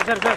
Sir sir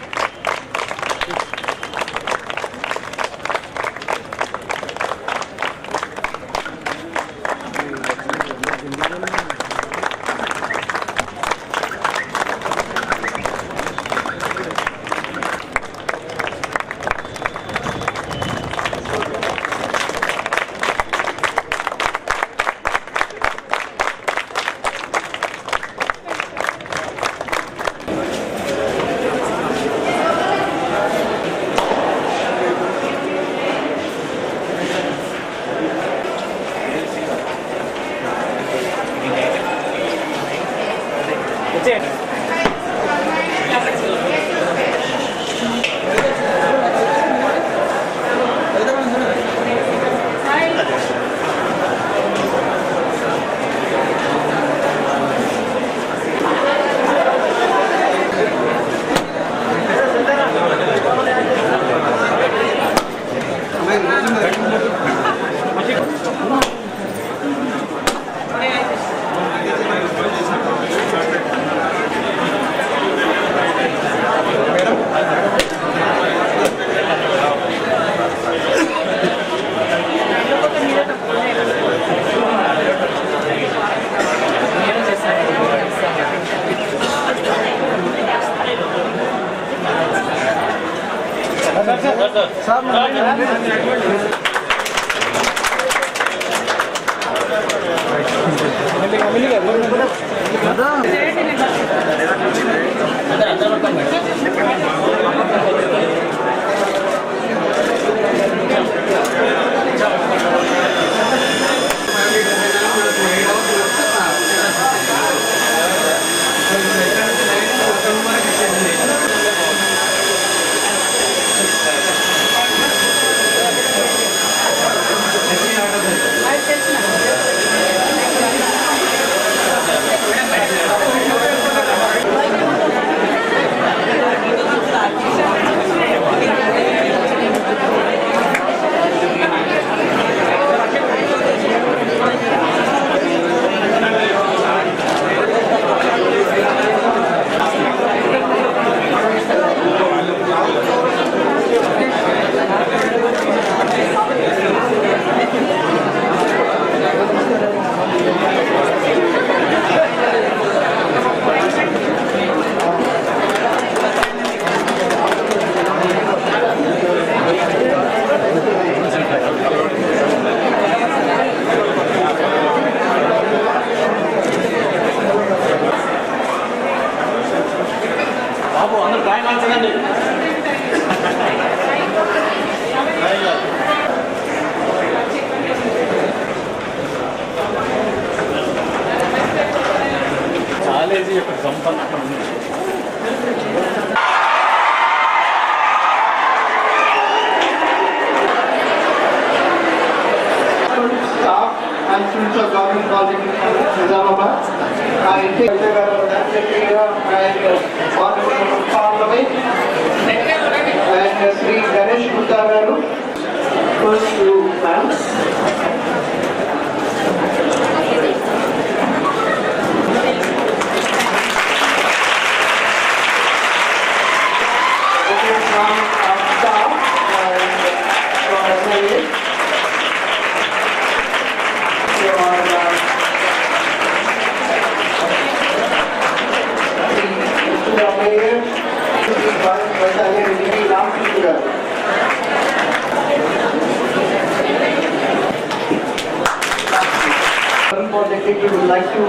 would like to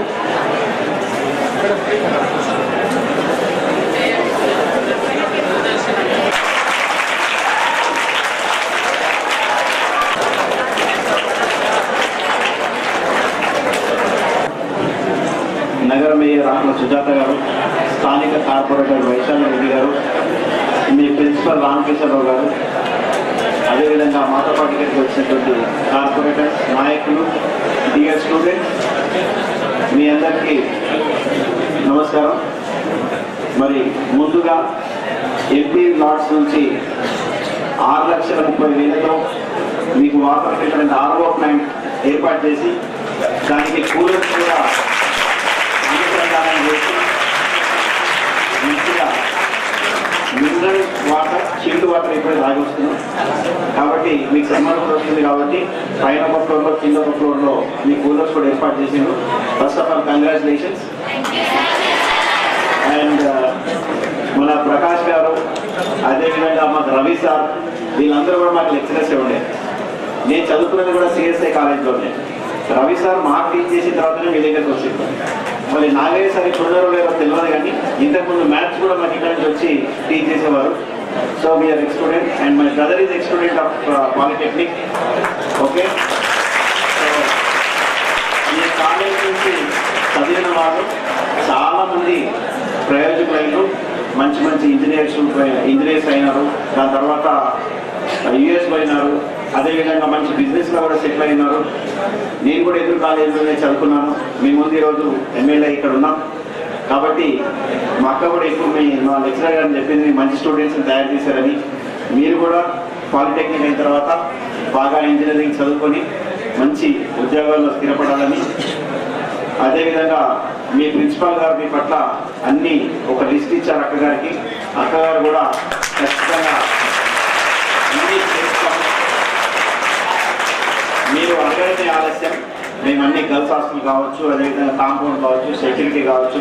నగర mayor రామల Sujatha గారు, స్థానిక కార్పొరేటర్ వైశాల్ రెడ్డి గారు, మీ ప్రిన్సిపల్ రామకృష్ణరావు గారు, అదేవిధంగా మాతో పాటు ఇక్కడికి వచ్చినటువంటి కార్పొరేటర్స్, నాయకులు, డియర్ స్టూడెంట్స్, మీ అందరికీ నమస్కారం. మరి ముందుగా ఎంపీ లాట్స్ నుంచి 6,30,000తో మీకు వాటర్ ట్రీట్మెంట్ ఆర్ఓ ప్లాంట్ ఏర్పాటు చేసి దానికి కూలర్స్ కూడా అనుసంధానం చేసి మంచిగా వాటర్ ఇప్పుడే తాగి వస్తున్నాం. కాబట్టి మీకు సన్మానం కూడా వస్తుంది. కాబట్టి పైన ఒక ఫ్లోర్లో కింద ఒక ఫ్లోర్లో మీ కూలర్స్ కూడా ఏర్పాటు చేసిండ్రు. First of all congratulations. And మన ప్రకాష్ గారు, అదేవిధంగా మాకు రవి సార్, వీళ్ళందరూ కూడా మాకు లెక్చరర్స్ ఉండే. నేను చదువుకున్నది కూడా సిఎస్ఐ కాలేజ్లోనే. రవి సార్ మాకు టీచ్ చేసిన తర్వాతనే మీ దగ్గరకు వచ్చింది. మళ్ళీ నాగయ్య సార్ ఇప్పుడున్నారో లేదో తెలియదు, కానీ ఇంతకుముందు మ్యాథ్స్ కూడా మాకు ఇక్కడ నుంచి వచ్చి టీచ్ చేసేవారు. So we are ex student and my brother is ex student of polytechnic. Okay, ఈ కాలేజ్ నుంచి చదివిన వాళ్ళు చాలామంది ప్రయోజకులైనరు, మంచి మంచి ఇంజనీర్స్ అయినారు. దాని తర్వాత యుఎస్ పోయినారు. అదేవిధంగా మంచి బిజినెస్లో కూడా సెటిల్ అయినారు. నేను కూడా ఎదురు కాలేజీలోనే చదువుకున్నాను. మీ ముందు ఈరోజు ఎమ్మెల్యే ఇక్కడ ఉన్నాం. కాబట్టి మా అక్క కూడా ఇప్పుడు మా లెక్చరర్ గారిని చెప్పింది మంచి స్టూడెంట్స్ని తయారు చేశారని. మీరు కూడా పాలిటెక్నిక్ అయిన తర్వాత బాగా ఇంజనీరింగ్ చదువుకొని మంచి ఉద్యోగాల్లో స్థిరపడాలని, అదేవిధంగా మీ ప్రిన్సిపాల్ గారు మీ పట్ల అన్ని ఒక లిస్ట్ ఇచ్చారు అక్కగారికి. అక్కగారు కూడా ఖచ్చితంగా అన్ని చేస్తాం. మీరు అడగడమే ఆలస్యం. మేము అన్ని గర్ల్స్ హాస్టల్ కావచ్చు, అదేవిధంగా కాంపౌండ్ కావచ్చు, సెక్యూరిటీ కావచ్చు,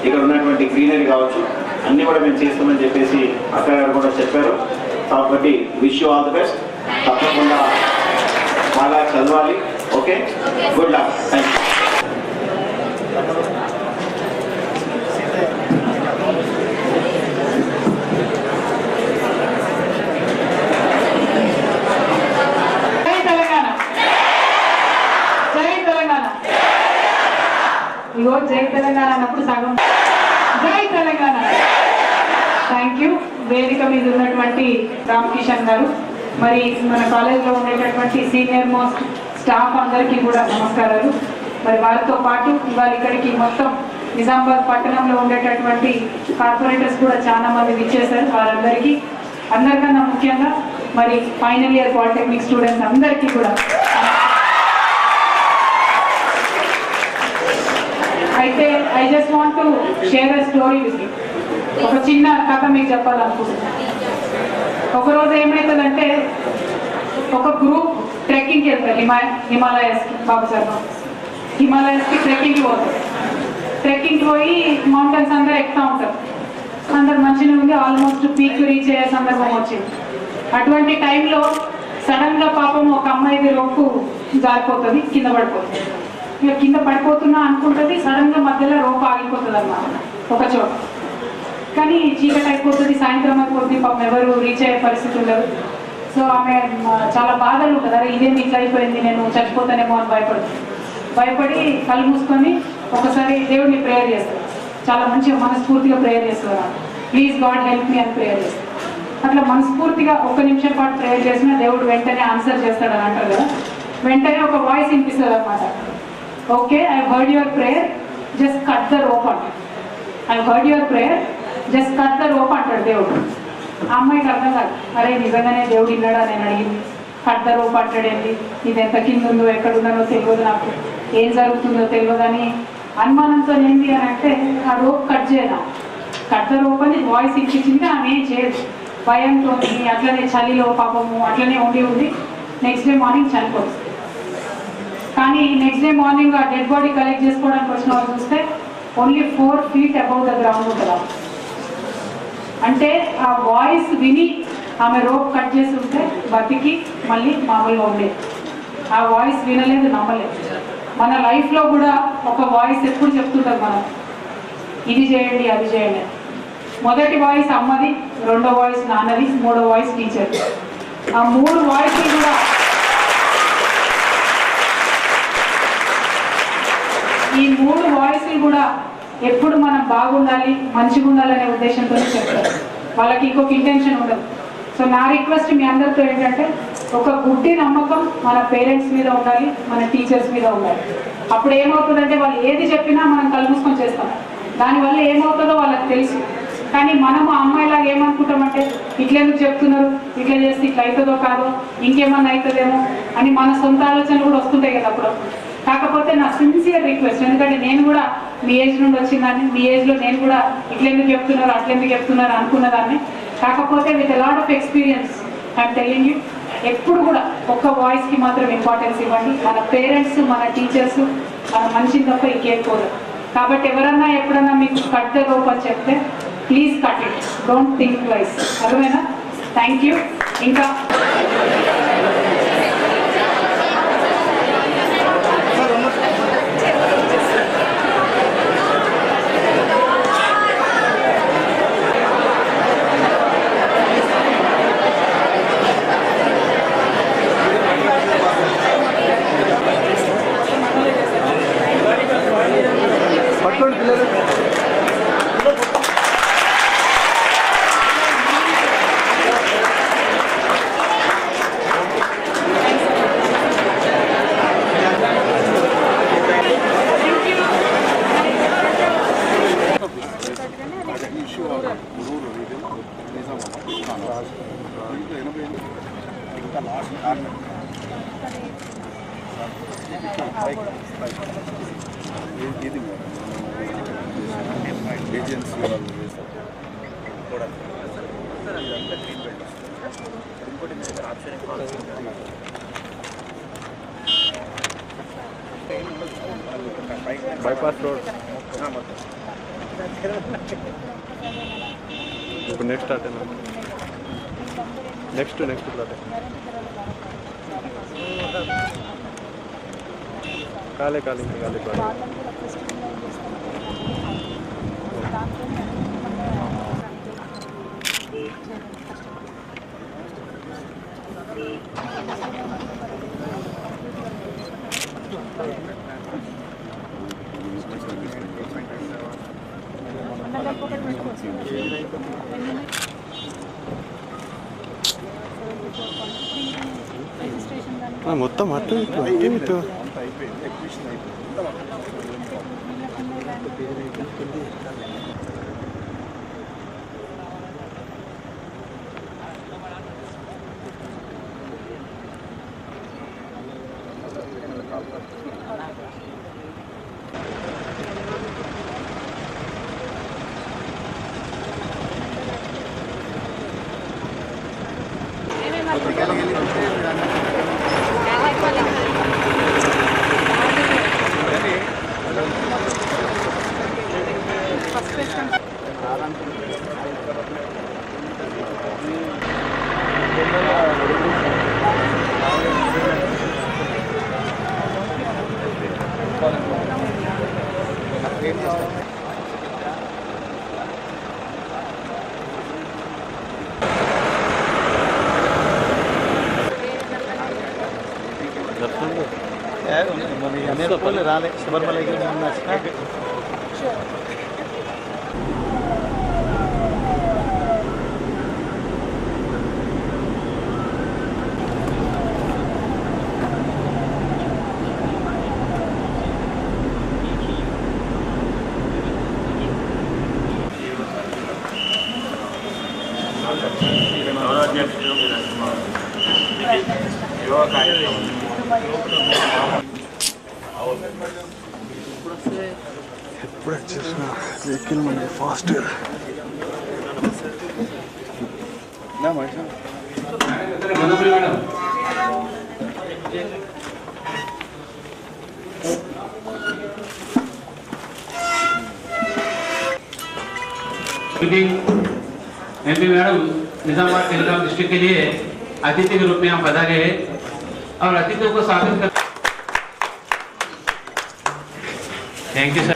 ఇక్కడ ఉన్నటువంటి గ్రీనరీ కావచ్చు, అన్నీ కూడా మేము చేస్తామని చెప్పేసి అక్కగారు కూడా చెప్పారు. కాబట్టి wish you all the best. తప్పకుండా బాగా చదవాలి. Okay, good luck. Thank you. ఇగో జై తెలంగాణ అన్నప్పుడు సగం జై తెలంగాణ. Thank you. వేదిక మీద ఉన్నటువంటి రామ్ కిషన్ గారు, మరి మన కాలేజ్లో ఉండేటటువంటి సీనియర్ మోస్ట్ స్టాఫ్ అందరికీ కూడా నమస్కారాలు. మరి వారితో పాటు ఇవాళ ఇక్కడికి మొత్తం నిజామాబాద్ పట్టణంలో ఉండేటటువంటి కార్పొరేటర్స్ కూడా చాలా మంది విచ్చేశారు. వారందరికీ, అందరికన్నా ముఖ్యంగా మరి ఫైనల్ ఇయర్ పాలిటెక్నిక్ స్టూడెంట్స్ అందరికీ కూడా. అయితే I just want to share a story with you. ఒక చిన్న కథ మీకు చెప్పాలనుకుంటున్నాను. ఒకరోజు ఏమవుతుందంటే, ఒక గ్రూప్ ట్రెక్కింగ్కి వెళ్తారు హిమాలయస్కి. బాబు సార్ హిమాలయస్కి ట్రెక్కింగ్కి పోతారు. ట్రెక్కింగ్కి పోయి మౌంటైన్స్ అందరూ ఎక్కుతూ ఉంటారు. అందరు మంచిగా ఉంది, ఆల్మోస్ట్ పీక్ రీచ్ అయ్యే సందర్భం వచ్చింది. అటువంటి టైంలో సడన్గా పాపం ఒక అమ్మాయిది రొప్పు జారిపోతుంది, కింద పడిపోతుంది. ఇక కింద పడిపోతున్నా అనుకుంటుంది, సడన్గా మధ్యలో రోప్ ఆగిపోతుంది అన్నమాట ఒక చోట. కానీ చీకటి అయిపోతుంది, సాయంత్రం అయిపోతుంది, పాపం ఎవరు రీచ్ అయ్యే పరిస్థితి ఉండదు. సో ఆమె చాలా బాధలు ఉంటుంది, అరే ఇదేమి ఇట్లా అయిపోయింది, నేను చచ్చిపోతానేమో అని భయపడి కళ్ళు మూసుకొని ఒకసారి దేవుడిని ప్రేయర్ చేస్తారు. చాలా మంచిగా మనస్ఫూర్తిగా ప్రేయర్ చేస్తారు. ప్లీజ్ గాడ్ హెల్ప్ మీ అని ప్రేయర్ చేస్తారు. అట్లా మనస్ఫూర్తిగా 1 నిమిషం పాటు ప్రేయర్ చేసినా దేవుడు వెంటనే ఆన్సర్ చేస్తాడని అంటారు కదా. వెంటనే ఒక వాయిస్ వినిపిస్తుంది అన్నమాట. Okay, I heard your prayer, just cut the rope అంటాడు. I heard your prayer, just cut the rope అంటాడు దేవుడు. ఆ అమ్మాయికి అర్థం కాదు, అరే నిజంగానే దేవుడు విన్నాడా నేను అడిగింది, కట్ ద రోప్ అంటాడేంటి, ఇది ఎంత కింద ఉందో ఎక్కడున్నానో తెలియదు, నాకు ఏం జరుగుతుందో తెలియదు అని అనుమానంతో ఏంటి అని అంటే ఆ రోప్ కట్ చేయను. కట్ ద రోప్ అని వాయిస్ ఇచ్చింది, ఆమె ఏం చేయదు. భయంతో అట్లనే చలిలో పాపము అట్లనే ఉండి నెక్స్ట్ డే మార్నింగ్ చనిపోతుంది. కానీ నెక్స్ట్ డే మార్నింగ్ ఆ డెడ్ బాడీ కలెక్ట్ చేసుకోవడానికి వచ్చిన వాళ్ళు చూస్తే only 4 feet above the ground ఉంటుంది. అంటే ఆ వాయిస్ విని ఆమె రోప్ కట్ చేసి ఉంటే బతికి మళ్ళీ మామూలుగా ఉండేది. ఆ వాయిస్ వినలేదు, నమ్మలేదు. మన లైఫ్లో కూడా ఒక వాయిస్ ఎప్పుడు చెప్తుంటారు మనం, ఇది చేయండి అది చేయండి. మొదటి వాయిస్ అమ్మది, రెండో వాయిస్ నాన్నది, మూడో వాయిస్ టీచర్. ఆ 3 వాయిస్లు కూడా ఈ 3 వాయిస్లు కూడా ఎప్పుడు మనం బాగుండాలి, మంచిగా ఉండాలనే ఉద్దేశంతో చెప్తారు. వాళ్ళకి ఇంకొక ఇంటెన్షన్ ఉండదు. సో నా రిక్వెస్ట్ మీ అందరితో ఏంటంటే, ఒక గుడ్డి నమ్మకం మన పేరెంట్స్ మీద ఉండాలి, మన టీచర్స్ మీద ఉండాలి. అప్పుడు ఏమవుతుందంటే వాళ్ళు ఏది చెప్పినా మనం కళ్ళు మూసుకొని చేస్తాం. దానివల్ల ఏమవుతుందో వాళ్ళకి తెలుసు. కానీ మనము అమ్మాయిలాగా ఏమనుకుంటామంటే, ఇట్లెందుకు చెప్తున్నారు, ఇట్లా చేస్తే ఇట్లా అవుతుందో కాదో, ఇంకేమన్నా అవుతుందేమో అని మన సొంత ఆలోచనలు కూడా వస్తుంటాయి కదా అప్పుడు. కాకపోతే నా సిన్సియర్ రిక్వెస్ట్, ఎందుకంటే నేను కూడా మీ ఏజ్ నుండి వచ్చిందాన్ని, మీ ఏజ్లో నేను కూడా ఇట్లెందుకు చెప్తున్నారు అట్లెందుకు చెప్తున్నారు అనుకున్నదాన్ని. కాకపోతే with lot of experience I'm telling you, ఎప్పుడు కూడా ఒక్క వాయిస్కి మాత్రం ఇంపార్టెన్స్ ఇవ్వండి. మన పేరెంట్స్, మన టీచర్స్ మన మనిషిని తప్ప ఇంకేపోదు. కాబట్టి ఎవరన్నా ఎప్పుడన్నా మీకు కట్ ద రోప్ అని చెప్తే please cut it, don't think twice. అర్థమైనా? Thank you. ఇంకా bypass road. Next start next plot. काले మొత్తం అటు ఇటు రాలే శబరిమలకి ఎప్పుడు వచ్చేసిన వెహికల్ మంది fast MP madam Nizamabad telecom district के लिए अतिथि के रूप में यहाँ पधारे हैं और अतिथियों को स्वागत कर। Thank you sir.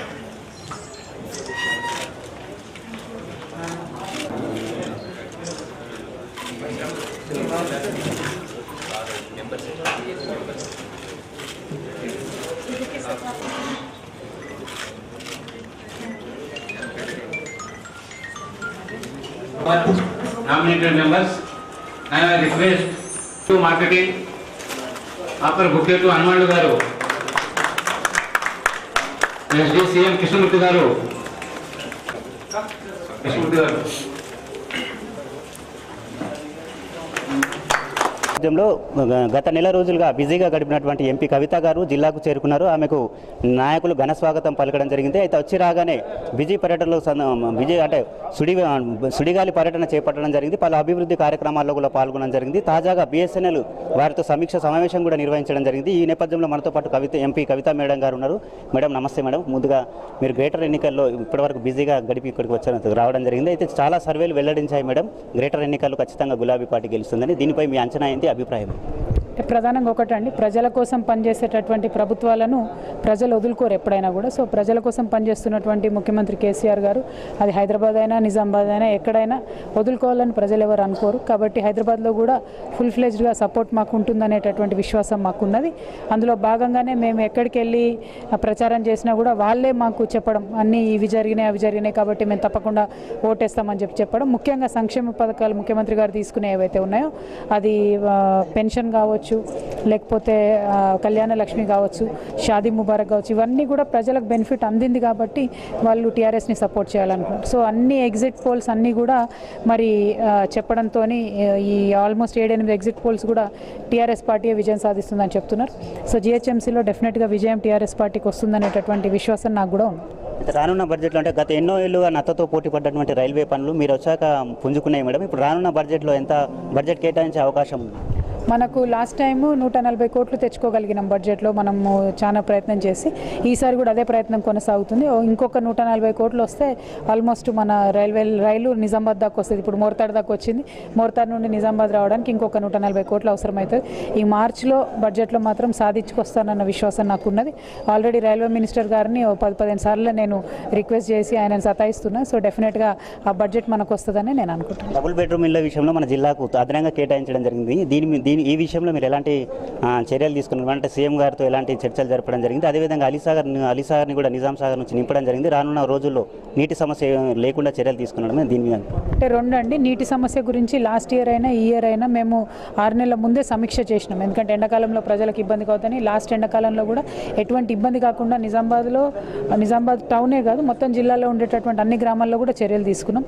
Nominated members, I request to marketing after bouquet to Hanumandu garu, SDCM Krishnamurthy garu, రాజ్యంలో గత నెల రోజులుగా బిజీగా గడిపినటువంటి ఎంపీ కవిత గారు జిల్లాకు చేరుకున్నారు. ఆమెకు నాయకులు ఘన స్వాగతం పలకడం జరిగింది. అయితే వచ్చి రాగానే బిజీ పర్యటనలో అంటే సుడిగాలి పర్యటన చేపట్టడం జరిగింది. పలు అభివృద్ధి కార్యక్రమాల్లో కూడా పాల్గొనడం జరిగింది. తాజాగా BSNL వారితో సమీక్ష సమావేశం కూడా నిర్వహించడం జరిగింది. ఈ నేపథ్యంలో మనతో పాటు ఎంపీ కవిత మేడం గారు ఉన్నారు. మేడం నమస్తే మేడం. ముందుగా మీరు గ్రేటర్ ఎన్నికల్లో ఇప్పటివరకు బిజీగా గడిపి ఇక్కడికి రావడం జరిగింది. అయితే చాలా సర్వేలు వెల్లడించాయి మేడం, గ్రేటర్ ఎన్నికల్లో ఖచ్చితంగా గులాబీ పార్టీ గెలుస్తుందని. దీనిపై మీ అంచనా ఏంటి, అభిప్రాయం? ప్రధానంగా ఒకటండి, ప్రజల కోసం పనిచేసేటటువంటి ప్రభుత్వాలను ప్రజలు వదులుకోరు ఎప్పుడైనా కూడా. సో ప్రజల కోసం పనిచేస్తున్నటువంటి ముఖ్యమంత్రి కేసీఆర్ గారు, అది హైదరాబాద్ అయినా నిజామాబాద్ అయినా ఎక్కడైనా వదులుకోవాలని ప్రజలు ఎవరు అనుకోరు. కాబట్టి హైదరాబాద్లో కూడా ఫుల్ ఫ్లెజ్డ్గా సపోర్ట్ మాకు ఉంటుందనేటటువంటి విశ్వాసం మాకున్నది. అందులో భాగంగానే మేము ఎక్కడికి వెళ్ళి ప్రచారం చేసినా కూడా వాళ్ళే మాకు చెప్పడం, అన్నీ ఇవి జరిగినాయి అవి జరిగినాయి కాబట్టి మేము తప్పకుండా ఓటేస్తామని చెప్పడం. ముఖ్యంగా సంక్షేమ పథకాలు ముఖ్యమంత్రి గారు తీసుకునే ఏవైతే ఉన్నాయో, అది పెన్షన్ కావచ్చు, లేకపోతే కళ్యాణ లక్ష్మి కావచ్చు, షాదీ ముబారక్ కావచ్చు, ఇవన్నీ కూడా ప్రజలకు బెనిఫిట్ అందింది కాబట్టి వాళ్ళు టీఆర్ఎస్ని సపోర్ట్ చేయాలనుకుంటారు. సో అన్ని ఎగ్జిట్ పోల్స్ అన్నీ కూడా మరి చెప్పడంతో ఈ ఆల్మోస్ట్ 7-8 ఎగ్జిట్ పోల్స్ కూడా టీఆర్ఎస్ పార్టీ విజయం సాధిస్తుందని చెప్తున్నారు. సో GHMCలో డెఫినెట్గా విజయం టీఆర్ఎస్ పార్టీకి వస్తుందనేటటువంటి విశ్వాసం నాకు కూడా ఉంది. రానున్న బడ్జెట్లో అంటే గత ఎన్నో ఏళ్ళుగా నత్తతో పోటీ పడ్డటువంటి రైల్వే పనులు మీరు వచ్చాక పుంజుకున్నాయి మేడం. ఇప్పుడు రానున్న బడ్జెట్లో ఎంత బడ్జెట్ కేటాయించే అవకాశం ఉంది? మనకు లాస్ట్ టైం 140 కోట్లు తెచ్చుకోగలిగినాం బడ్జెట్లో. మనము చాలా ప్రయత్నం చేసి ఈసారి కూడా అదే ప్రయత్నం కొనసాగుతుంది. ఇంకొక 140 కోట్లు వస్తే ఆల్మోస్ట్ మన రైలు నిజామాబాద్ దాకా వస్తుంది. ఇప్పుడు మోర్తాడ్ దాకా వచ్చింది. మోర్తాడ్ నుండి నిజామాబాద్ రావడానికి ఇంకొక 140 కోట్లు అవసరమవుతుంది. ఈ మార్చిలో బడ్జెట్లో మాత్రం సాధించుకొస్తానన్న విశ్వాసం నాకున్నది. ఆల్రెడీ రైల్వే మినిస్టర్ గారిని 10-15 సార్లు నేను రిక్వెస్ట్ చేసి ఆయనను సతాయిస్తున్నా. సో డెఫినెట్గా ఆ బడ్జెట్ మనకు వస్తుందని నేను అనుకుంటున్నాను. డబుల్ బెడ్రూమ్ ఇళ్ళ విషయంలో మన జిల్లాకు అదనంగా కేటాయించడం జరిగింది. ఈ విషయంలో మీరు ఎలాంటి చర్యలు తీసుకున్నారు? అంటే సీఎం గారితో ఎలాంటి చర్చలు జరపడం జరిగింది? అదేవిధంగా అలీసాగర్ని కూడా నిజాం సాగర్ నుంచి నింపడం జరిగింది. రానున్న రోజుల్లో నీటి సమస్య లేకుండా చర్యలు తీసుకున్నాడు దీని మీద? అంటే రెండండి, నీటి సమస్య గురించి లాస్ట్ ఇయర్ అయినా ఈ ఇయర్ అయినా మేము 6 నెలల ముందే సమీక్ష చేసినాం. ఎందుకంటే ఎండాకాలంలో ప్రజలకు ఇబ్బంది కావద్దని. లాస్ట్ ఎండాకాలంలో కూడా ఎటువంటి ఇబ్బంది కాకుండా నిజామాబాద్ టౌనే కాదు మొత్తం జిల్లాలో ఉండేటటువంటి అన్ని గ్రామాల్లో కూడా చర్యలు తీసుకున్నాం.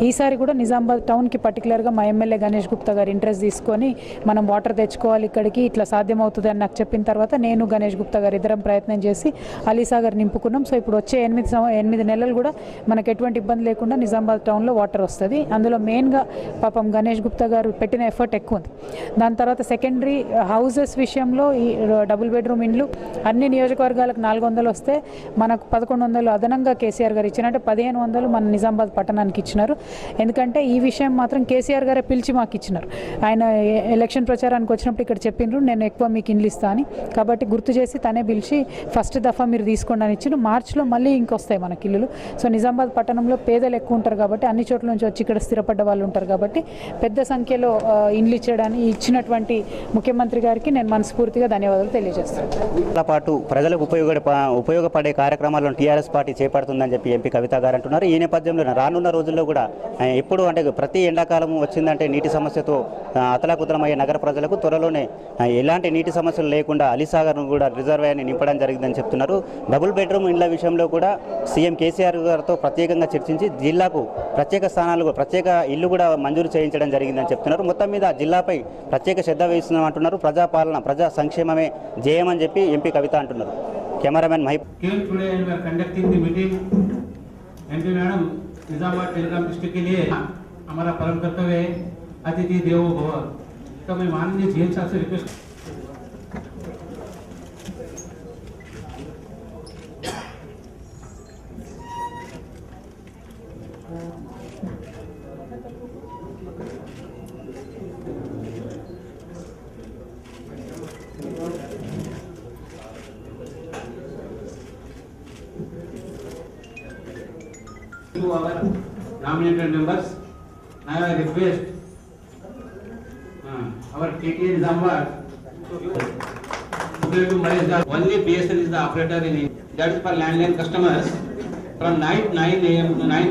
ఈసారి కూడా నిజామాబాద్ టౌన్కి పర్టికులర్గా మా ఎమ్మెల్యే గణేష్ గుప్తా గారు ఇంట్రెస్ట్ తీసుకొని మనం వాటర్ తెచ్చుకోవాలి ఇక్కడికి, ఇట్లా సాధ్యమవుతుంది అని నాకు చెప్పిన తర్వాత నేను గణేష్ గుప్తా గారు ఇద్దరం ప్రయత్నం చేసి అలీసాగర్ నింపుకున్నాం. సో ఇప్పుడు వచ్చే 8 నెలలు కూడా మనకు ఎటువంటి ఇబ్బంది లేకుండా నిజామాబాద్ టౌన్లో వాటర్ వస్తుంది. అందులో మెయిన్గా పాపం గణేష్ గుప్తా గారు పెట్టిన ఎఫర్ట్ ఎక్కువ ఉంది. దాని తర్వాత సెకండరీ హౌసెస్ విషయంలో ఈ డబుల్ బెడ్రూమ్ ఇండ్లు అన్ని నియోజకవర్గాలకు 400 వస్తే మనకు 1100 అదనంగా కేసీఆర్ గారు ఇచ్చినట్టే 1500 మన నిజామాబాద్ పట్టణానికి ఇచ్చినారు. ఎందుకంటే ఈ విషయం మాత్రం కేసీఆర్ గారే పిలిచి మాకు ఇచ్చినారు. ఆయన ఎలక్షన్ ప్రచారానికి వచ్చినప్పుడు ఇక్కడ చెప్పిండ్రు నేను ఎక్కువ మీకు ఇండ్లు ఇస్తా అని. కాబట్టి గుర్తు చేసి తనే పిలిచి ఫస్ట్ దఫా మీరు తీసుకోండి అని ఇచ్చిన. మార్చిలో మళ్ళీ ఇంకొస్తాయి మనకి ఇల్లులు. సో నిజామాబాద్ పట్టణంలో పేదలు ఎక్కువ ఉంటారు కాబట్టి అన్ని చోట్ల నుంచి వచ్చి ఇక్కడ స్థిరపడ్డ వాళ్ళు ఉంటారు కాబట్టి పెద్ద సంఖ్యలో ఇండ్లు ఇచ్చినటువంటి ముఖ్యమంత్రి గారికి నేను మనస్ఫూర్తిగా ధన్యవాదాలు తెలియజేస్తాను. దీంతో పాటు ప్రజలకు ఉపయోగపడే కార్యక్రమాలను టీఆర్ఎస్ పార్టీ చేపడుతుందని చెప్పి ఎంపీ కవిత గారు అంటున్నారు. ఈ నేపథ్యంలో రానున్న రోజుల్లో కూడా ఎప్పుడు అంటే ప్రతి ఎండాకాలం వచ్చిందంటే నీటి సమస్యతో అతలాకుతలమయ్యే నగర ప్రజలకు త్వరలోనే ఎలాంటి నీటి సమస్యలు లేకుండా అలీసాగర్ను కూడా రిజర్వాయర్ని నింపడం జరిగిందని చెప్తున్నారు. డబుల్ బెడ్రూమ్ ఇండ్ల విషయంలో కూడా సీఎం కేసీఆర్ గారితో ప్రత్యేకంగా చర్చించి జిల్లాకు ప్రత్యేక ఇల్లు కూడా మంజూరు చేయించడం జరిగిందని చెప్తున్నారు. మొత్తం మీద జిల్లాపై ప్రత్యేక శ్రద్ధ వహిస్తున్నామంటున్నారు. ప్రజాపాలన ప్రజా సంక్షేమమే జయమని చెప్పి ఎంపీ కవిత అంటున్నారు. Cameraman Mahi MP madam Nizamabad telecom district के लिए हमारा परम कर्तव्य है अतिथि देवो भव। तो मैं माननीय जीएम साहब से request to our nominated members. Now I request our KK Nizamabad to merge that only BSNL is the operator in it. That is for landline customers from night 9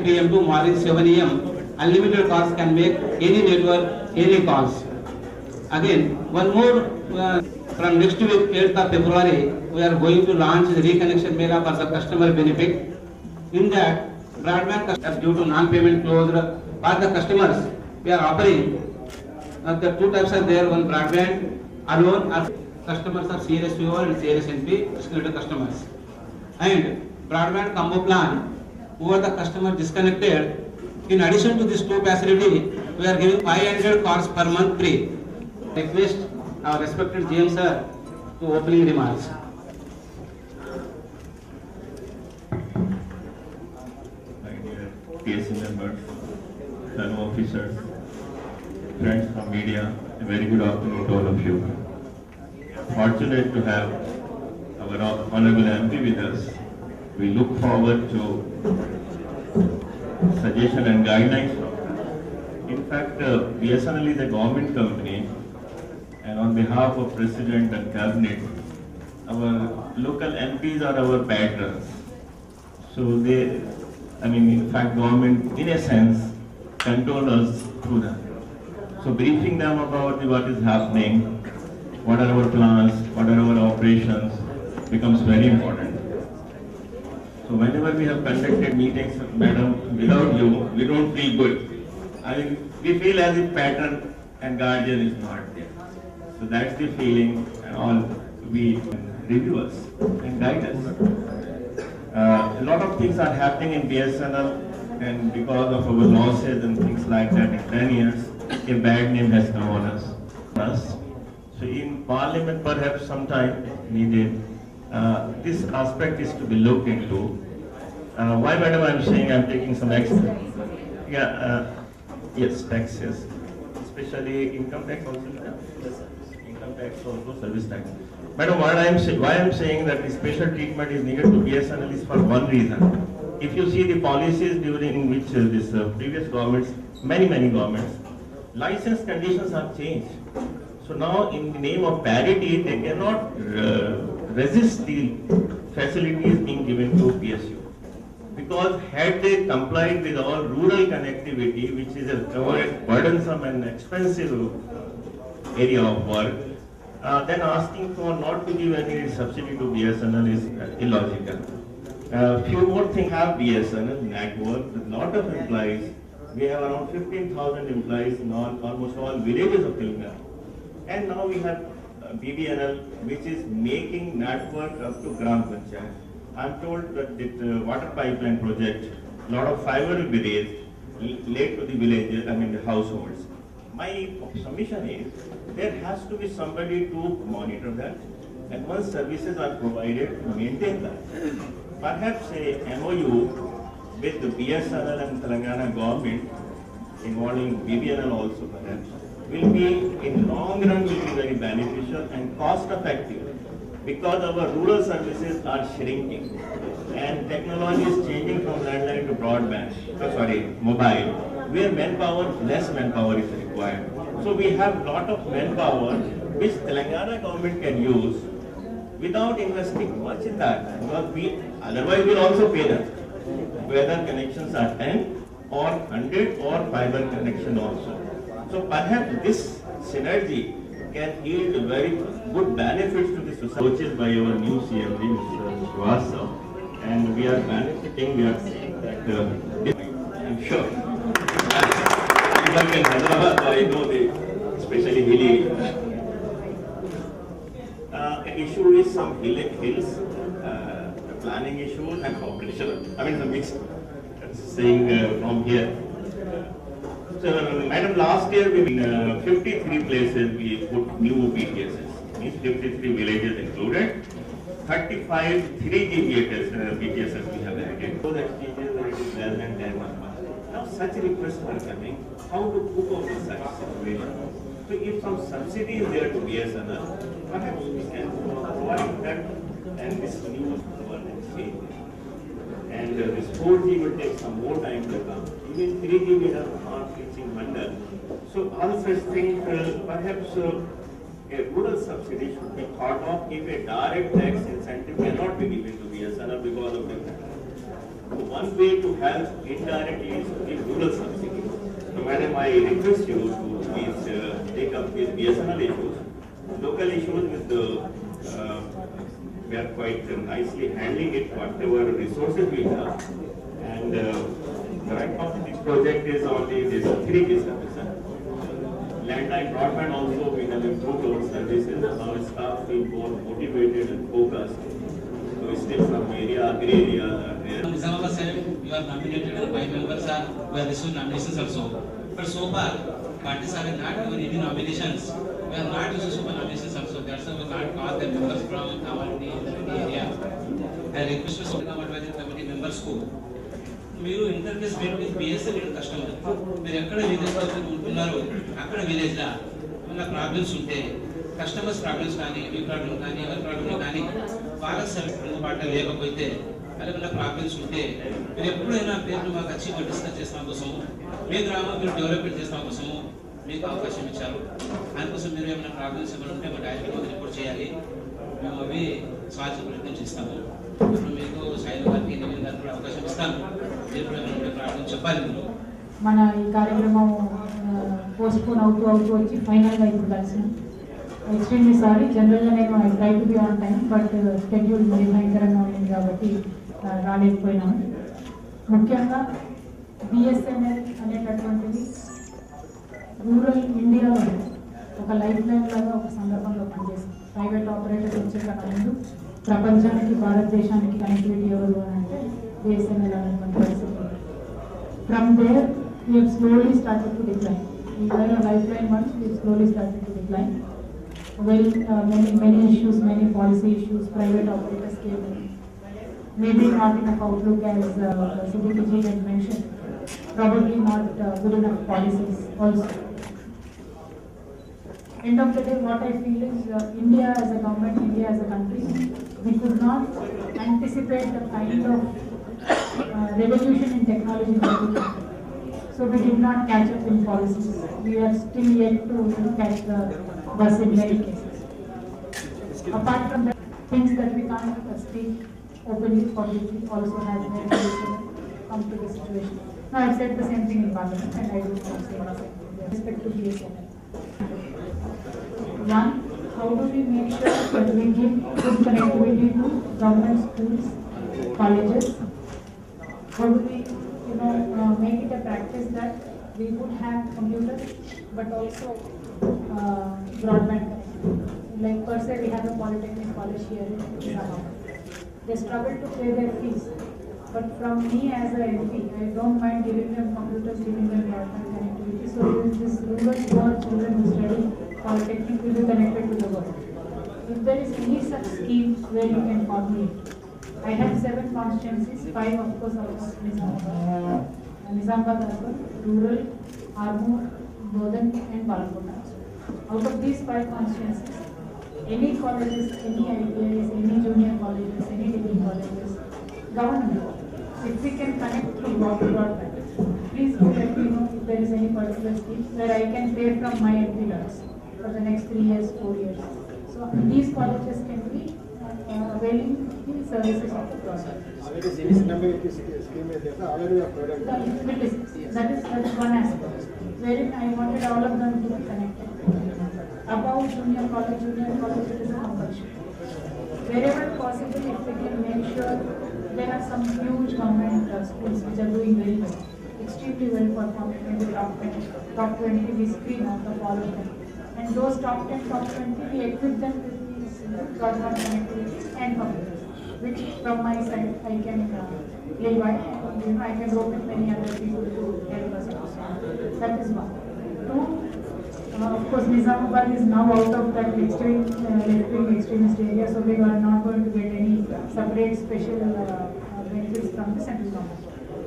PM to morning 7 AM. Unlimited calls can make any network, any calls. Again, one more from next week 8th of February, we are going to launch the reconnection mela for the customer benefit. In that, broadband customers due to non-payment closed for the customers, we are offering The two types are there. One broadband alone are customers are CRSPO and CRSNP disconnected customers. And broadband combo plan, who are the customer disconnected, in addition to this two facility, we are giving 500 calls per month free. Request our respected GM sir to opening remarks. My dear PSC members, fellow officers, friends from media, a very good afternoon to all of you. Fortunate to have our Honorable MP with us. We look forward to suggestion and guidelines from her. In fact, BSNL is a government company, and on behalf of President and Cabinet, our local MPs are our patrons. So they, in fact, government, in a sense, control us through them. So briefing them about what is happening, what are our plans, what are our operations, becomes very important. So whenever we have conducted meetings, madam, without you, we don't feel good. We feel as if patron and guardian is not there. So that's the feeling, and all we review us and guide us. A lot of things are happening in BSNL, and because of our losses and things like that in 10 years, a bad name has come on us. So in Parliament, perhaps sometime needed, this aspect is to be looked into. Why, madam, I'm saying I'm taking some extra? Yes, taxes, especially income tax also. Yes, income tax also, service tax. Madam, why I'm saying that the special treatment is needed to BSNL is for one reason. If you see the policies during which this previous governments, many governments, license conditions have changed. So now, in the name of parity, they cannot resist the facilities being given to PSU. Because had they complied with all rural connectivity, which is a burdensome and expensive area of work, then asking for not to give any subsidy to BSNL is illogical. Few more things have BSNL network with lot of employees. We have around 15,000 employees in almost all villages of Telangana. And now we have BBNL, which is making network up to Gram Panchayat. I'm told that the water pipeline project, a lot of fiber will be raised, laid to the villages, the households. My submission is, there has to be somebody to monitor that, and once services are provided, to maintain that. Perhaps a MOU with the BSNL and Telangana government, involving BBNL also perhaps, will be, in long run, will be very beneficial and cost effective. Because our rural services are shrinking and technology is changing from landline to broadband, mobile, where less manpower is required. So we have lot of manpower which Telangana government can use without investing much in that, because otherwise we'll also pay them, whether connections are 10 or 100 or fiber connection also. So perhaps this synergy can yield very good benefits to the society, which is by our new CMD, Mr. Srivastava, and we are benefiting, we are seeing that, I'm sure. Even in Hyderabad, I know especially hilly issue is some hills, planning issues and operational, the mixed, saying from here. So, madam, last year we 53 places we put new BTSs, means 53 villages included, 35 3G BTSs we have added. Those exchanges where it is less than 10 months. Now such requests are coming, how to cope up with such situation. So if some subsidy is there to BSNL, perhaps we can provide that, and this new governance change. And this 4G will take some more time to come. Even 3G we have not reaching mandal. So all such things, perhaps a rural subsidy should be thought of if a direct tax incentive cannot be given to BSNL because of the. So one way to help indirectly is to give rural subsidy. So madam, I request you to please take up with BSNL issues, local issues with the we are quite nicely handling it, whatever resources we have. And right now this project is only this 3G service. landline broadband also we have improved our services. Our staff feel more motivated and focused. So we stay from area, agri area. Nizamabad said you are nominated and 5 members are were received nominations also. But so far, parties are not given any nominations. We are not used to super nominations also. That's why we can't call the members from our area. I request to the advisory committee members को మీరు interface between BSN and customer మీరు ఎక్కడ village లో ఉంటున్నారో అక్కడ village లా ఉన్న problems ఉంటే customers problems కానీ మీ ప్రాబ్లం కానీ ఎవరి ప్రాబ్లం కానీ వాళ్ళ సర్వీస్ అందుబాటులో లేకపోతే అలాగే ఉన్న ప్రాబ్లమ్స్ ఉంటే మీరు ఎప్పుడైనా పేర్లు మాకు వచ్చి డిస్కస్ చేస్తాం కోసము మీ గ్రామం మీరు డెవలప్మెంట్ చేస్తాం కోసము మీకు అవకాశం ఇచ్చారు అందుకోసం మీరు ఏమైనా ప్రాబ్లమ్స్ ఏమైనా ఉంటే మా డైరెక్ట్గా రిపోర్ట్ చేయాలి మేము అవి సాల్వ్ ప్రయత్నం చేస్తాము ఇప్పుడు మీకు సైన్ గారికి నివేదిక గారికి కూడా అవకాశం ఇస్తాను మీరు కూడా ఏమైనా ప్రాబ్లం చెప్పాలి మీరు మన ఈ కార్యక్రమం పోస్ట్పోన్ అవుతూ వచ్చి ఫైనల్గా ఇప్పుడు కలిసిన ఎక్స్ట్రీమ్లీ సారీ. జనరల్గా నేను I try to be on time, but schedule మరి భయంకరంగా ఉంది కాబట్టి రాలేకపోయినాము. ముఖ్యంగా బిఎస్ఎన్ఎల్ అనేటటువంటిది రూరల్ ఇండియాలో ఒక లైఫ్ లైన్ లాగా ఒక సందర్భంలో పనిచేస్తుంది. ప్రైవేట్ ఆపరేటర్స్ వచ్చే కన్నా ముందు ప్రపంచానికి భారతదేశానికి కనెక్టివిటీ ఎవరు అని అంటే బిఎస్ఎన్ఎల్ అనేటువంటి పరిస్థితి. From there we have slowly started to decline. We were a lifeline once, we have slowly started to decline. Well, many issues, many policy issues, private operators came in. Maybe not enough outlook as Subhiti had mentioned. Probably not good enough policies also. End of the day, what I feel is India as a government, India as a country, we could not anticipate the kind of revolution in technology that we had. So we did not catch up in policies. We are still yet to catch the bus in many cases. Apart from that, things that we can't speak openly, publicly, also has made us come to the situation. Now I've said the same thing in Parliament, and I do not say the same thing with respect to BSNL. One, how do we make sure that we give good connectivity to government schools, colleges? How do we make it a practice that we would have computers but also broadband connectivity. Like per se, we have a polytechnic college here in Islamabad. They struggle to pay their fees, but from me as a MP, I don't mind giving them computers, giving them broadband connectivity. So this rural poor children who study polytechnic will be connected to the world. If there is any such scheme where you can coordinate, I have 7 constituencies, 5 of course out of Nizamabad urban, rural, Armoor, Bodhan and Balakota. Out of these 5 constituencies, any colleges, any ITIs, any junior colleges, any degree colleges, government, if we can connect through broadband, please do let me know if there is any particular scheme where I can pay from my MP dollars for the next 3 years, 4 years. So these colleges can be availing the services of the broadband. That is one aspect, wherein I wanted all of them to be connected. About junior college it is a compulsion. Wherever possible, if we can make sure there are some huge government schools which are doing very well, extremely well performing in the top 20, we screen out of all of them. And those top 10, top 20, we equip them with these broadband connectivity and computers, which from my side I can play by, and I can work with many other people to help us also. That is one. Two, of course, Nizamabad is now out of that extremist area, so we are not going to get any separate special benefits from the central government.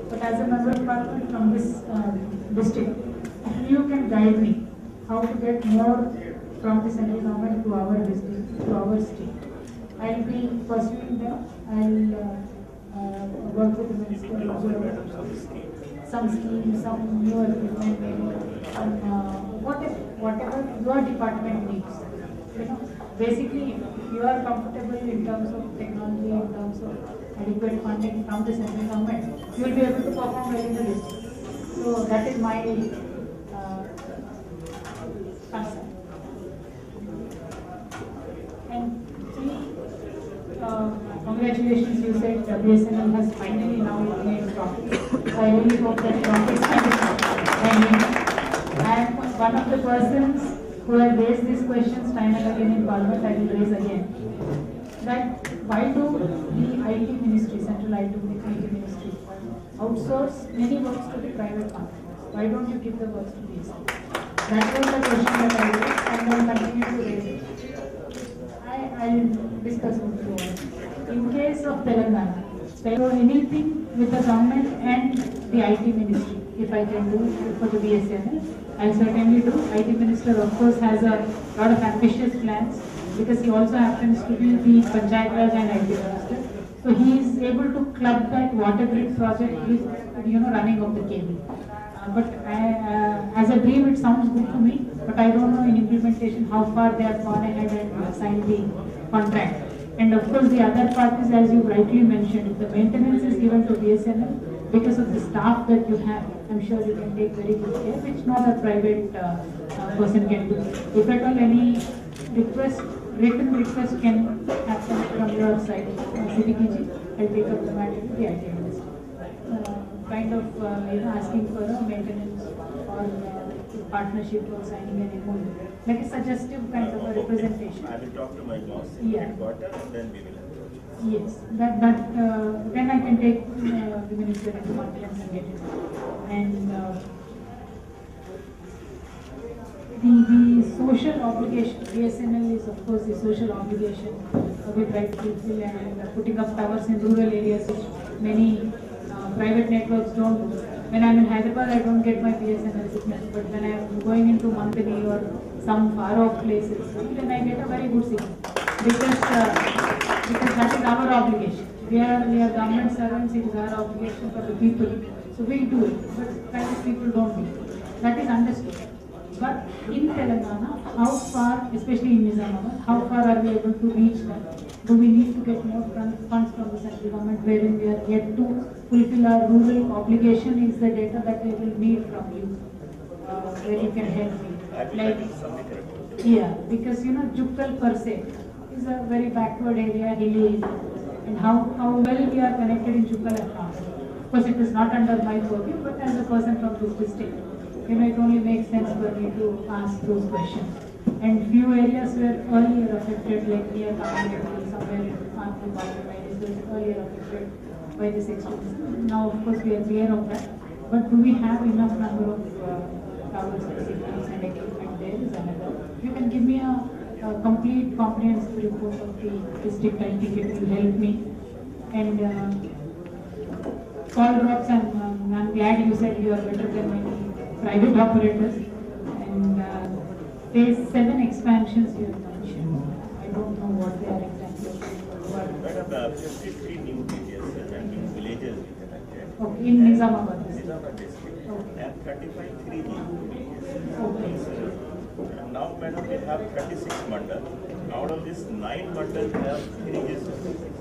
But as a member of parliament from this district, if you can guide me how to get more from the central government to our district, to our state, I'll be pursuing them. I'll work with the minister, some schemes, some new equipment, maybe whatever your department needs. Basically, if you are comfortable in terms of technology, in terms of adequate funding from the central government, you will be able to perform well in the district. So that is my concern. And three, congratulations, you said BSNL has finally now made profits. So I really hope that profits can be. And I am one of the persons who have raised these questions time and again in Parliament, I will raise again. That why do the IT ministry, Central IT Ministry, outsource many works to the private companies? Why don't you give the works to BSNL? That was the question that I raised, and I will continue to raise it. I'll discuss with you all. In case of Telangana, so anything with the government and the IT ministry, if I can do for the BSNL, I'll certainly do. IT minister, of course, has a lot of ambitious plans because he also happens to be the Panchayat Raj and IT minister. So he is able to club that water grid project with, running of the cable. But as a dream, it sounds good to me, but I don't know in implementation how far they have gone ahead and signed the contract. And of course, the other part is, as you rightly mentioned, if the maintenance is given to BSNL, because of the staff that you have, I'm sure you can take very good care, which no other private person can do. If at all any written request can happen from your side, CDKG, I'll take up the matter to the IT minister. Kind of asking for a maintenance or partnership or signing an MOU, like a suggestive kind of a representation. I will talk to my boss in headquarters and then we will approach. Yes, then I can take the minister into confidence and get it. And the social obligation, BSNL is of course the social obligation with right people and putting up towers in rural areas, which many private networks don't do. When I'm in Hyderabad, I don't get my BSNL signal, but when I'm going into Mantini or some far off places, then I get a very good signal. Because that is our obligation. We are government servants, it is our obligation for the people. So we do it, but private people don't do it. That is understood. But in Telangana, how far, especially in Nizamabad, how far are we able to reach them? Do we need to get more funds from the central government, wherein we are yet to fulfill our rural obligation? Is the data that we will need from you, where you can help me? Yeah, because Jukkal per se is a very backward area, hilly area, and how well we are connected in Jukkal and not. Of course, it is not under my purview, but as a person from this district, it only makes sense for me to ask those questions. And few areas were earlier affected, like near Kamalapur, somewhere in Andhra is earlier affected by this extremism. Now, of course, we are clear of that. But do we have enough number of towers and signals and equipment? There is another. You can give me a complete comprehensive report of the district. I think it will help me. And call drops, and I'm glad you said you are better than many private operators. And phase 7 expansions you have mentioned. I don't know what they are exactly. Madam, 53 new areas and new villages we connected. Okay, in Nizamabad district. Okay. And 35 3 new villages. Okay. And now, madam, we have 36 mandal. Out of this, 9 mandal have villages.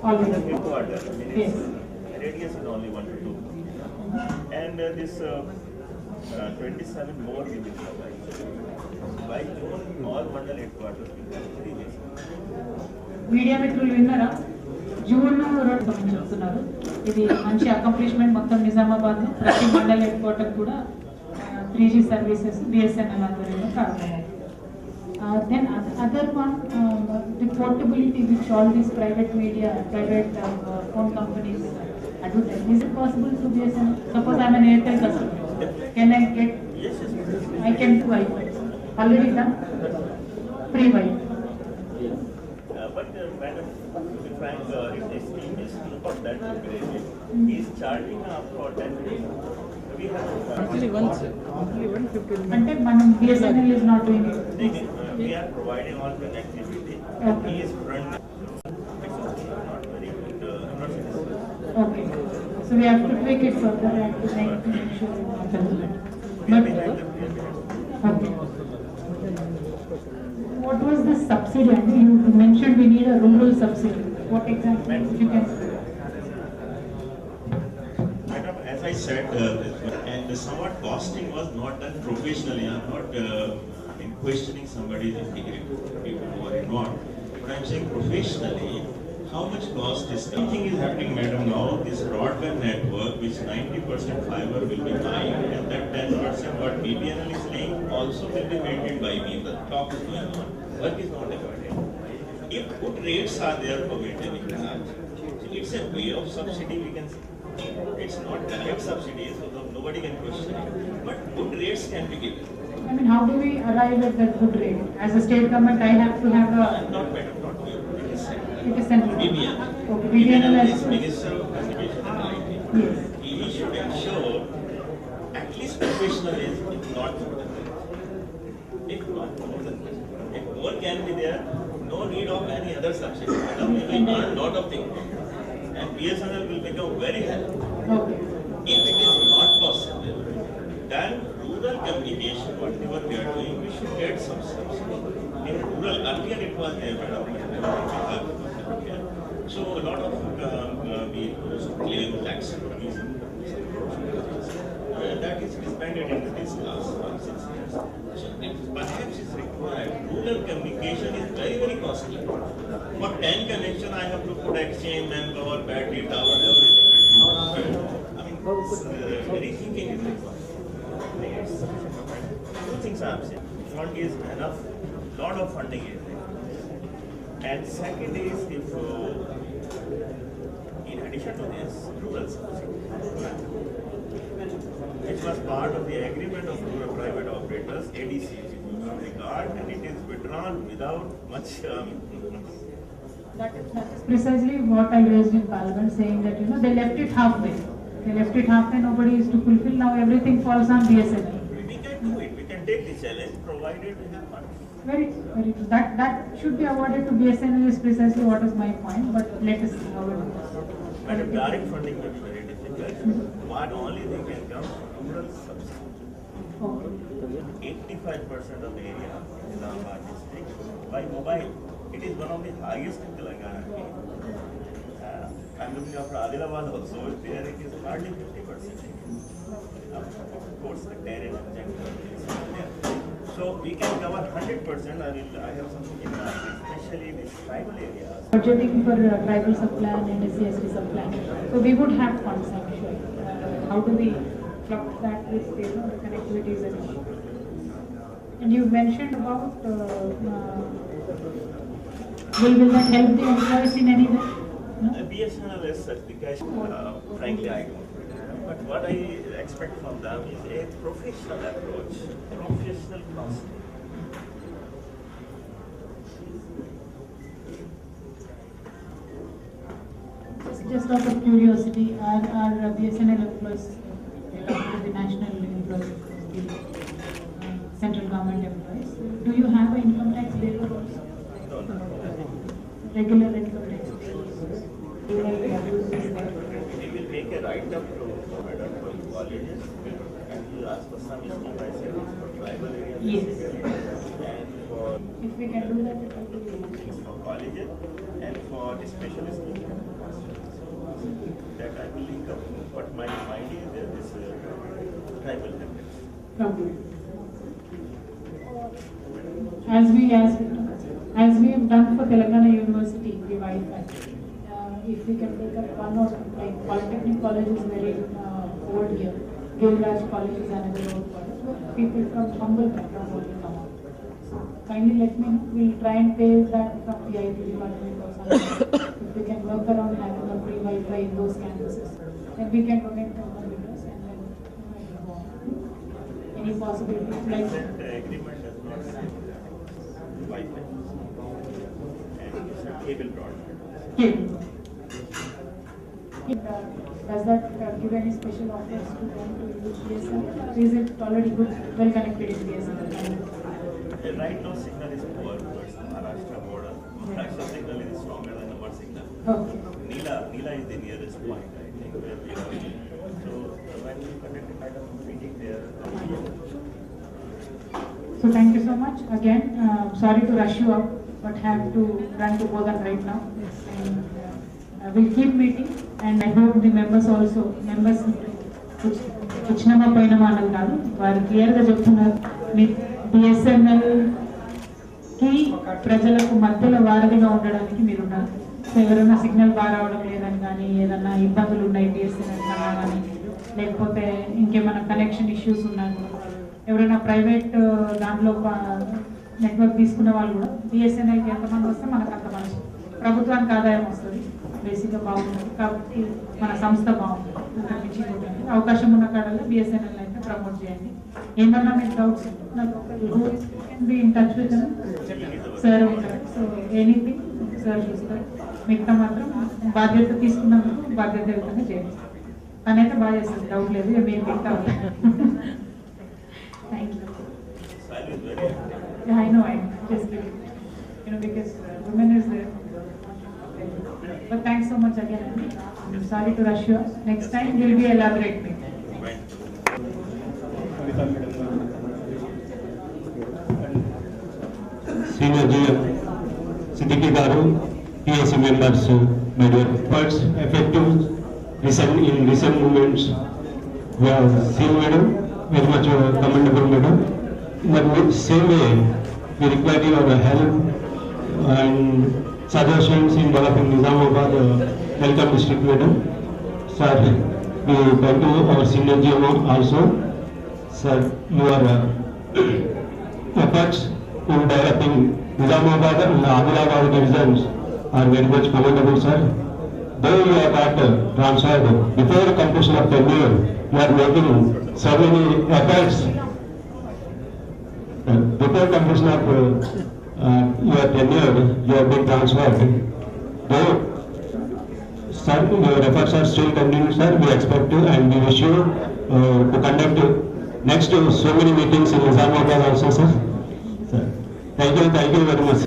Already. Headquarters. Yes. Radius is only 1 to 2. And this 27 more we will provide. By June, all mandal headquarters will have villages. Media మిత్రులు విన్నారా? June road చెప్తున్నారు. ఇది మంచి accomplishment. మొత్తం నిజామాబాద్ లో ప్రతి మండల head quarter కూడా 3G సర్వీసెస్ BSNL ఆధ్వర్యంలో ప్రారంభమయ్యాయి. Then other one, the portability which all these private media, private phone companies advertise. Is it possible to BSNL? Suppose I am an Airtel customer. Can I get? Yes, yes. I can do Wi-Fi. Already done? Free Wi-Fi. But madam, if I if the scheme is for that period, he is charging for 10 days. We have only once 15 అంటే మనం BSNL is not doing it. we are providing all connectivity. Okay. He is front. Not very good. I'm not satisfied. Okay. So we have to tweak it further and to make sure it happens. We are behind the period. Okay. What was the subsidy? You mentioned we need a rural subsidy. What exactly? If you can. Madam, as I said, and somewhat costing was not done professionally. I'm not questioning somebody's integrity, people who are involved. But I'm saying professionally, how much cost is something is happening, madam, now? This broadband network, which 90% fiber will be lying, and that 10% what BBNL is laying, also will be maintained by me. The talk is going on. Work is not avoided. If good rates are there for maintaining that, it's a way of subsidy we can say. It's not direct subsidy, so nobody can question it. But good rates can be given. I mean, how do we arrive at that good rate? As a state government, I have to have a... Not better, not good. It is central. It is central. BBN. Okay, BBN BBNL is Minister of Education and IT. Yes. He should ensure at least professionalism, if not more than that. If not more than that. If more can be there, no need of any other subsidy. Madam, we will earn a lot of things. And BSNL will become very happy. Okay. If it is not possible, then rural communication, whatever we are doing, we should get some subsidy. In rural, earlier it was there, madam. So a lot of we used to claim tax rupees. That is disbanded in this last 5-6 years. So perhaps it's required. Rural communication is very, very costly. For 10 connection, I have to put exchange, manpower, battery, tower, everything. I mean, very thinking is required. Two things I am saying. Fund is enough, lot of funding is there. And second is if, in addition to this, rural subsidy, which was part of the agreement of rural private operators, ADC, regard, and it is withdrawn without much. That is precisely what I raised in Parliament, saying that they left it halfway. They left it halfway. Nobody is to fulfill. Now everything falls on BSNL. We can do it. We can take the challenge, provided we have money. Very true. That should be awarded to BSNL is precisely what is my point. But let us see how it goes. But direct funding will be very difficult. One only thing can come from rural subsidy. 85% of the area in Islamabad district by mobile. It is one of the highest in Telangana. I'm looking after Adilabad also. There it is hardly 50%. Of course, the terrain and jungle is there. So we can cover 100%. I have something in mind, especially in these tribal areas. Budgeting for tribal subplan and SC/ST subplan. So we would have funds, I'm sure. How do we flux that with the connectivity is an issue? And you mentioned about will that help the employees in any way? No? BSNL is certification, frankly I don't. But what I expect from them is a professional approach, professional costing. Just out of curiosity, are BSNL employees belong to the national employees, the central government employees? Do you have an income tax waiver also? No. Regular income tax We will make a write-up to Madam for colleges and we will ask for some scheme by savings for tribal areas. Yes. And for If we can do that, it will be things for colleges and for the specialist that I will link up. But my idea is there is tribal templates. okay. As we have done for Telangana University, the Wi-Fi, if we can take up one or like Polytechnic College is very old here. Gilraj College is another old college. People from humble background only come out. So kindly let me know. We'll try and pay that from the IT department or something. If we can work around having a free Wi-Fi in those campuses, then we can donate them computers and then go on. Any possibility like Present agreement does not say Wi-Fi and it's a cable broadband. cable? Does that give any special offers to them to use BSNL, or is it already good, well connected in BSNL? Right now signal is poor towards Maharashtra border. Maharashtra signal is stronger than our signal. Okay. Neela is the nearest point, I think, where we are. So when we conduct a kind of meeting there, So thank you so much. Again, sorry to rush you out, but have to run to Bodan right now. And we'll keep meeting, and I hope the members also, వచ్చినమా పోయినమా అన్నది కాదు, వారు క్లియర్గా చెప్తున్నారు మీ BSNLకి ప్రజలకు మధ్యలో వారధిగా ఉండడానికి మీరున్నారు. సో ఎవరైనా సిగ్నల్ బాగా రావడం లేదని కానీ, ఏదన్నా ఇబ్బందులు ఉన్నాయి BSNL కన్నా కానీ, లేకపోతే ఇంకేమైనా కనెక్షన్ ఇష్యూస్ ఉన్నా ఎవరైనా ప్రైవేట్ దాంట్లో నెట్వర్క్ తీసుకునే వాళ్ళు కూడా బిఎస్ఎన్ఎల్కి ఎంతమంది వస్తే మనకు అంత మంచి ప్రభుత్వానికి ఆదాయం వస్తుంది, బేసిక్గా బాగుంటుంది. కాబట్టి మన సంస్థ బాగుంటుంది. అంత మించి ఉంటుంది. అవకాశం ఉన్న కాడల్లో బిఎస్ఎన్ఎల్ అయితే ప్రమోట్ చేయండి. ఏమన్నా మీకు doubts be in touch with sir ఉంటారు. సో ఎనీథింగ్ సార్ చూస్తారు. మిగతా మాత్రం బాధ్యత తీసుకున్నందుకు బాధ్యతయుతంగా చేయండి. తనైతే బాగా చేస్తుంది, డౌట్ లేదు. మీరు మిగతా thank you. I know, just because women is there. But thanks so much again. I'm sorry to rush you. Next time will be elaborate. Senior GM, Siddiqui Garu, PSC members, my dear experts, effective recent movements. We have seen, madam, very much commendable, madam. In the same way, we require your help and suggestions in developing Nizamabad Welcome District, madam. Sir, we thank you our senior GM also. Sir, your efforts in developing Nizamabad and Adilabad divisions are very much commendable, sir. Though you have got transferred before completion of tenure, you are making so many efforts. Before completion of your tenure, you have been transferred. Though, sir, your efforts are still continuing, sir. We expect you and we wish you to conduct next so many meetings in Nizamabad also, sir. Thank you very much.